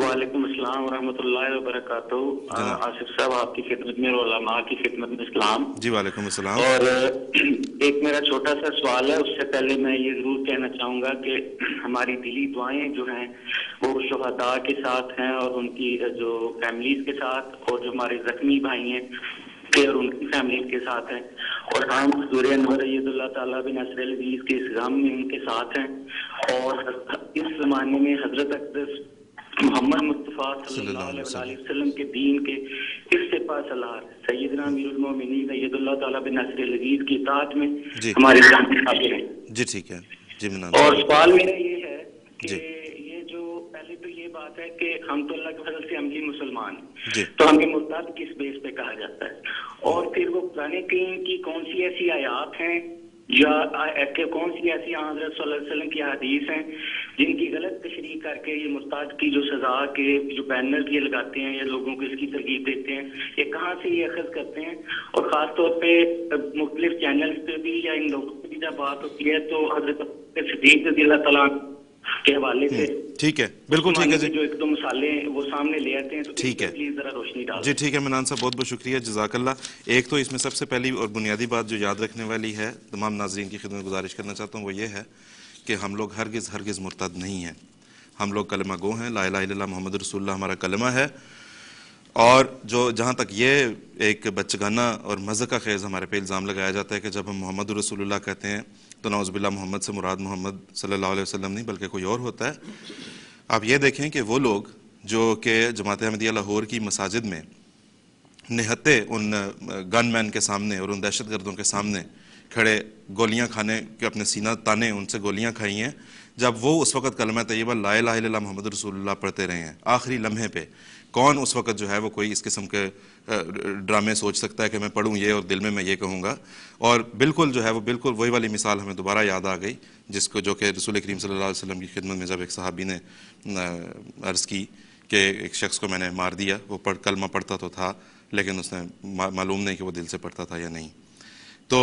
वालेकुम अस्सलाम वरहमतुल्लाहि वबरकातुहू। आसिफ साहब आपकी खिदमत में और उलमा की खिदमत में इस्लाम। जी वालेकुम अस्सलाम। और एक मेरा छोटा सा सवाल है, उससे पहले मैं ये जरूर कहना चाहूँगा कि हमारी दिली दुआएं जो हैं वो शुहदा के साथ हैं और उनकी जो फैमिलीज के साथ, और जो हमारे जख्मी भाई हैं और उनकी फैमिली के साथ हैं, और हम हुज़ूर अनवर अय्यदुल्लाह ताला बिन नस्रुल अज़ीज़ के इस गम में उनके साथ हैं। और इस ज़माने में हज़रत अक़दस मोहम्मद मुस्तफ़ा सल्लल्लाहु अलैहि वसल्लम के दीन के इस सिपहसालार सैयदना अमीरुल मोमिनीन अय्यदुल्लाह ताला बिन नस्रुल अज़ीज़ की इताअत में हमारे जान हैं। जी ठीक है जी। और सवाल मेरा ये है कि ये जो पहले तो ये बात है कि हम तो अल्लाह के फजल से अमली मुसलमान हैं, तो हमें मुर्तद किस बेस पे कहा जाता है? और फिर वो कुरान करीम की कौन सी ऐसी आयात हैं या कौन सी ऐसी हज़रत सल्लल्लाहु अलैहि वसल्लम की हदीस हैं जिनकी गलत तशरीह करके ये मुर्तद की जो सजा के जो बैनर ये लगाते हैं या लोगों को इसकी तरगीब देते हैं, ये कहाँ से ये अखज़ करते हैं? और ख़ास तौर पे मुख्तलिफ चैनल्स पे भी या इन लोगों की जब बात होती है तो हज़रत सिद्दीक़ रज़ियल्लाहु तआला के हवाले से ठीक है, बिल्कुल ठीक है जी। जो एक दो मिसालें वो सामने ले आते हैं, तो ठीक है प्लीज जरा रोशनी डाल जी। ठीक है मनान साहब, बहुत बहुत शुक्रिया, जज़ाकल्लाह। एक तो इसमें सबसे पहली और बुनियादी बात जो याद रखने वाली है, तमाम नाज़रीन की खिदमत गुजारिश करना चाहता हूँ, वो ये है कि हम लोग हरगिज़ मुर्तद नहीं हैं। हम लोग कलमा गो हैं, ला इलाहा इल्लल्लाह मुहम्मद रसूलुल्लाह हमारा कलमा है। और जो जहाँ तक ये एक बच्चगाना और मज़ाक का खेज़ हमारे पे इल्ज़ाम लगाया जाता है कि जब हम मोहम्मद रसूलुल्लाह कहते हैं तो नाउज़ुबिल्लाह मोहम्मद से मुराद मोहम्मद सल्लल्लाहु अलैहि वसल्लम नहीं बल्कि कोई और होता है। आप ये देखें कि वो लोग जो कि जमात अहमदिया लाहौर की मसाजिद में निहत्ते उन गनमैन के सामने और उन दहशतगर्दों के सामने खड़े गोलियां खाने के अपने सीना ताने उनसे गोलियां खाई हैं, जब वो उस वक़्त कलमा तैयबा ला इलाहा इल्लल्लाह मुहम्मद रसूलुल्लाह पढ़ते रहे हैं आखिरी लम्हे पे, कौन उस वक़्त जो है वो कोई इस किस्म के ड्रामे सोच सकता है कि मैं पढ़ूँ ये और दिल में मैं ये कहूँगा? और बिल्कुल जो है वो बिल्कुल वही वाली मिसाल हमें दोबारा याद आ गई जिसको जो कि रसूल करीम सल्लल्लाहु अलैहि वसल्लम की खिदमत में जब एक सहाबी ने अर्ज़ की कि एक शख्स को मैंने मार दिया, वो कलमा पढ़ता तो था लेकिन उसने मालूम नहीं कि वो दिल से पढ़ता था या नहीं। तो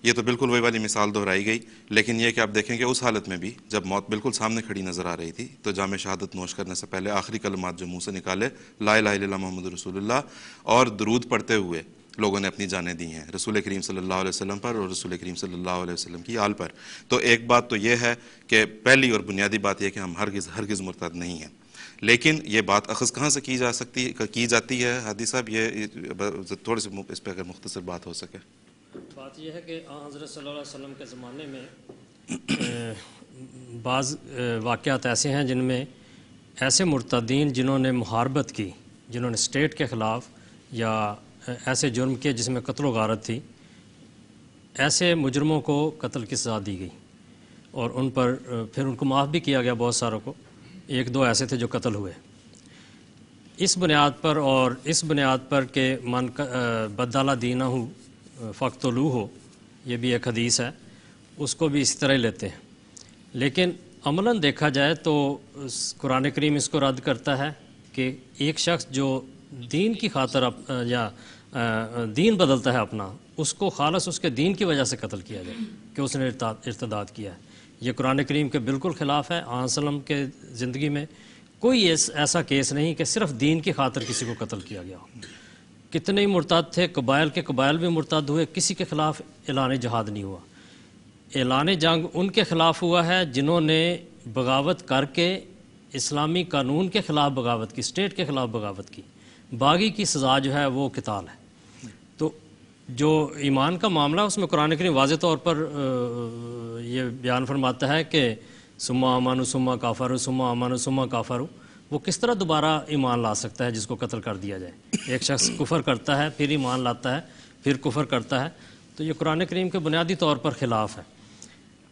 ये तो बिल्कुल वही वाली मिसाल दोहराई गई। लेकिन ये कि आप देखें कि उस हालत में भी जब मौत बिल्कुल सामने खड़ी नज़र आ रही थी तो जाम शहादत नोश करने से पहले आखिरी कलमात जो मुँह से निकाले ला इलाहा इल्लल्लाह मुहम्मद रसूलुल्लाह, और दरूद पढ़ते हुए लोगों ने अपनी जानें दी हैं रसूल करीम सल्लल्लाहु अलैहि वसल्लम पर और रसूल करीम सल्लल्लाहु अलैहि वसल्लम की आल पर। तो एक बात तो ये है कि पहली और बुनियादी बात यह कि हम हरगिज़ मुर्तद नहीं हैं। लेकिन ये बात अख़ज़ कहाँ से की जाती है हादी साहब, ये थोड़ी सी इस पर अगर मुख्तसर बात हो सके। बात यह है कि हज़रत सल्लल्लाहु अलैहि वसल्लम के ज़माने में बाज़ वाक़यात ऐसे हैं जिनमें ऐसे मुर्तदीन जिन्होंने मुहारबत की, जिन्होंने स्टेट के ख़िलाफ़ या ऐसे जुर्म किए जिसमें कत्ल व गारत थी, ऐसे मुजरमों को कत्ल की सज़ा दी गई और उन पर फिर उनको माफ़ भी किया गया। बहुत सारों को, एक दो ऐसे थे जो कत्ल हुए। इस बुनियाद पर और इस बुनियाद पर कि मन बदला दीना हूँ फ़क़्तुलू हो, ये भी एक हदीस है, उसको भी इसी तरह ही लेते हैं। लेकिन अमलन देखा जाए तो कुरान करीम इसको रद्द करता है कि एक शख्स जो दीन की खातर या दीन बदलता है अपना, उसको खालस उसके दीन की वजह से कत्ल किया जाए कि उसने इर्तदाद किया है। ये कुरान करीम के बिल्कुल ख़िलाफ़ है। आसलम के ज़िंदगी में कोई ऐसा केस नहीं कि सिर्फ़ दीन की खातर किसी को कत्ल किया गया हो। कितने ही मुर्तद थे, कबाइल के कबाइल भी मुर्तद हुए, किसी के ख़िलाफ़ ऐलान जहाद नहीं हुआ। ऐलान जंग उनके ख़िलाफ़ हुआ है जिन्होंने बगावत करके इस्लामी कानून के ख़िलाफ़ बगावत की, स्टेट के ख़िलाफ़ बगावत की। बागी की सज़ा जो है वो क़िताल है। तो जो ईमान का मामला उसमें कुरान करीम वाज़े तौर पर ये बयान फरमाता है कि सुम्मा अमानु सुम्मा काफ़रु सुम्मा अमानु सुम्मा काफ़रु, वो किस तरह दोबारा ईमान ला सकता है जिसको कत्ल कर दिया जाए। एक शख्स कुफर करता है, फिर ईमान लाता है, फिर कुफर करता है, तो ये कुरान करीम के बुनियादी तौर पर ख़िलाफ़ है।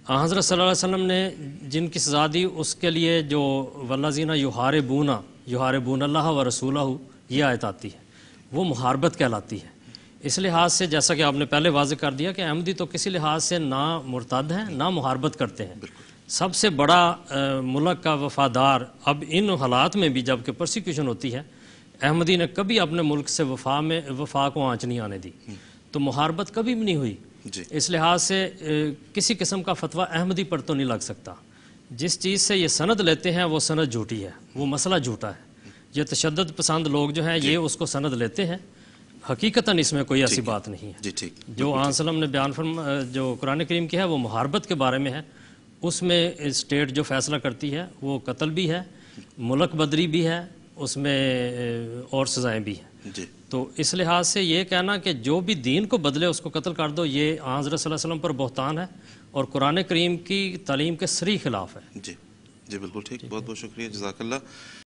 हज़रत सल्लल्लाहु अलैहि वसल्लम ने जिनकी सज़ा दी उसके लिए जो वल्लज़ीना युहारिबून अल्लाह व रसूलहू, ये आयत आती है, वो मुहारबत कहलाती है। इस लिहाज से जैसा कि आपने पहले वाज़े कर दिया कि अहमदी तो किसी लिहाज से ना मुर्तद हैं ना मुहारबत करते हैं। सबसे बड़ा मुल्क का वफ़ादार अब इन हालात में भी जबकि परसिक्यूशन होती है, अहमदी ने कभी अपने मुल्क से वफ़ा को आँच नहीं आने दी, तो मुहारबत कभी भी नहीं हुई। इस लिहाज से किसी किस्म का फतवा अहमदी पर तो नहीं लग सकता। जिस चीज़ से ये सनद लेते हैं वो सनद झूठी है, वो मसला झूठा है। یہ تشدد پسند لوگ جو ہیں یہ اس کو سند لیتے ہیں، حقیقتاً اس میں کوئی ایسی بات نہیں ہے۔ جی ٹھیک، جو آن صلی نے بیان جو قرآن کریم کی ہے وہ محاربت کے بارے میں ہے، اس میں اسٹیٹ جو فیصلہ کرتی ہے وہ قتل بھی ہے، ملک بدری بھی ہے، اس میں اور سزائیں بھی ہیں۔ جی تو اس لحاظ سے یہ کہنا کہ جو بھی دین کو بدلے اس کو قتل کر دو، یہ آن حضرت صلی اللہ علیہ وسلم پر بہتان ہے اور قرآن کریم کی تعلیم کے صریح خلاف ہے۔ جی بالکل ٹھیک، بہت بہت شکریہ، جزاک اللہ۔